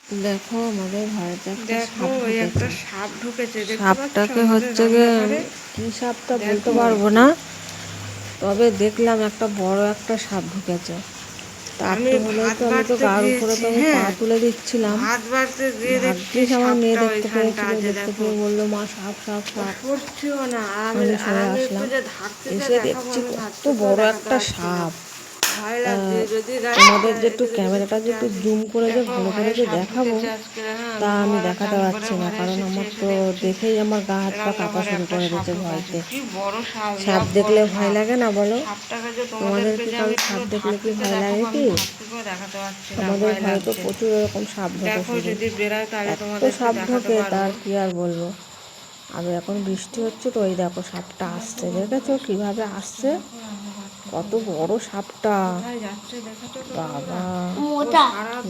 দেখো আমাদের ঘরেতে একটা সাপ ঢুকেছে। সাপটাকে হচ্ছে গিয়ে কি সাপটা বলতে পারবো না, তবে দেখলাম একটা বড় একটা সাপ ঢুকেছে। আমি তো গার উপরে তো আমি পা তুলে দিচ্ছিলাম, ভাগ্যিস আমার মেয়ে দেখতে পেয়েছিল, দেখতে পেয়ে বললো মা সাপ সাপ সাপ। আমি সরে আসলাম, এসে দেখছি কত বড় একটা সাপ। তোমাদের যে একটু ক্যামেরাটা যে একটু জুম করে যে ভালো করে যে দেখাবো, তা আমি দেখাতে পারছি না, কারণ আমার তো দেখেই আমার গা হাত পা কাঁপা শুরু করে দিয়েছে ভয়তে। সাপ দেখলে ভয় লাগে না বলো? তোমাদের কি কারো সাপ দেখলে কি ভয় লাগে কি? আমাদের ঘরে তো প্রচুর এরকম সাপ ঢোকে, এত সাপ ঢোকে তার কি আর বলবো। আর এখন বৃষ্টি হচ্ছে তো ওই দেখো সাপটা আসছে, দেখেছো কিভাবে আসছে? কত বড় সাপটা বাবা!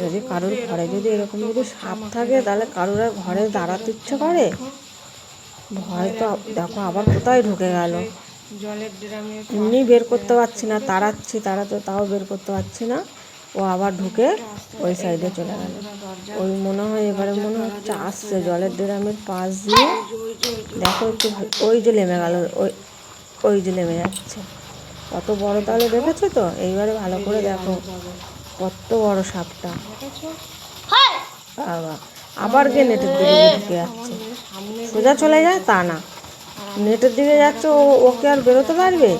যদি কারোর ঘরে যদি এরকম যদি সাপ থাকে তাহলে কারোর আর ঘরে দাঁড়াতে ইচ্ছে করে? ভয় তো দেখো আবার কোথায় ঢুকে গেল, এমনি বের করতে পারছি না, তাড়াতে তাও বের করতে পারছি না। ও আবার ঢুকে ওই সাইডে চলে গেল। ওই মনে হয় এবারে মনে হচ্ছে আসছে জলের ড্রামের পাশ দিয়ে। দেখো একটু ওই যে নেমে গেল, ওই যে নেমে যাচ্ছে। কত বড় তাহলে দেখেছো তো? এইবারে ভালো করে দেখো কত বড় সাপটা। বাবা, আবার গিয়ে নেটের দিকে ঢুকে যাচ্ছে। সোজা চলে যায় তা না, নেটের দিকে যাচ্ছে। ওকে আর বেরোতে পারবে?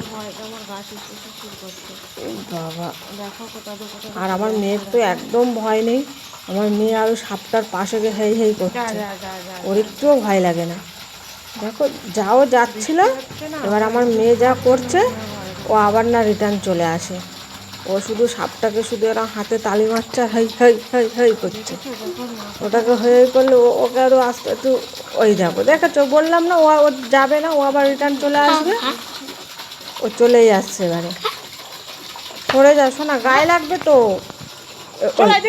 বাবা! আর আমার মেয়ের তো একদম ভয় নেই, আমার মেয়ে আরও সাপটার পাশে গিয়ে হেই হেই করছে, ওর একটুও ভয় লাগে না। দেখো যাও যাচ্ছিল, এবার আমার মেয়ে যা করছে ও আবার না রিটার্ন চলে আসে। ও শুধু সাপটাকে শুধু এরা হাতে তালি মারছে আর হেই হেই হেই হেই করছে। ওটাকে হয়ে করলে ওকে আরও আসতে একটু ওই দেখেছো বললাম না, ও যাবে না, ও আবার রিটার্ন চলে আসবে। ও চলেই আসছে এবারে। সরে যাও শোনা, গায়ে লাগবে তো।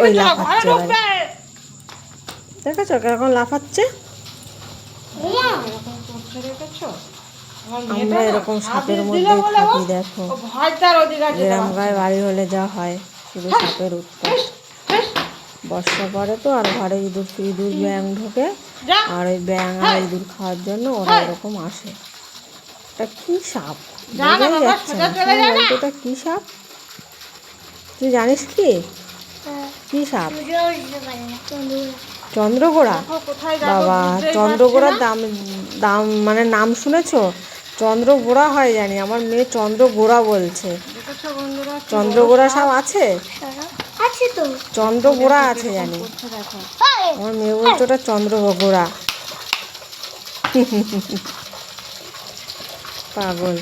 ওই লাফাচ্ছে এবারে, দেখেছো এখন লাফাচ্ছে। আমরা এরকম সাপের মধ্যেই থাকি। দেখো গ্রাম গায়ে বাড়ি হলে যা হয়, শুধু সাপের উৎপাত। বর্ষা পরে তো আর ঘরে ইঁদুর ব্যাঙ ঢোকে, আর ওই ব্যাঙ আর ইঁদুর খাওয়ার জন্য ওরা এরকম আসে। এটা কি সাপ বোঝাই যাচ্ছে না, বলতো এটা কি সাপ? তুই জানিস কি কি সাপ? চন্দ্রগোড়া। বাবা, চন্দ্রগোড়ার দাম মানে নাম শুনেছো? চন্দ্রগোড়া হয় জানি, আমার মেয়ে চন্দ্রগোড়া বলছে। চন্দ্রগোড়া সাপ আছে? চন্দ্রগোড়া আছে জানি, আমার মেয়ে বলছে ওটা চন্দ্রগোড়া। পাগল।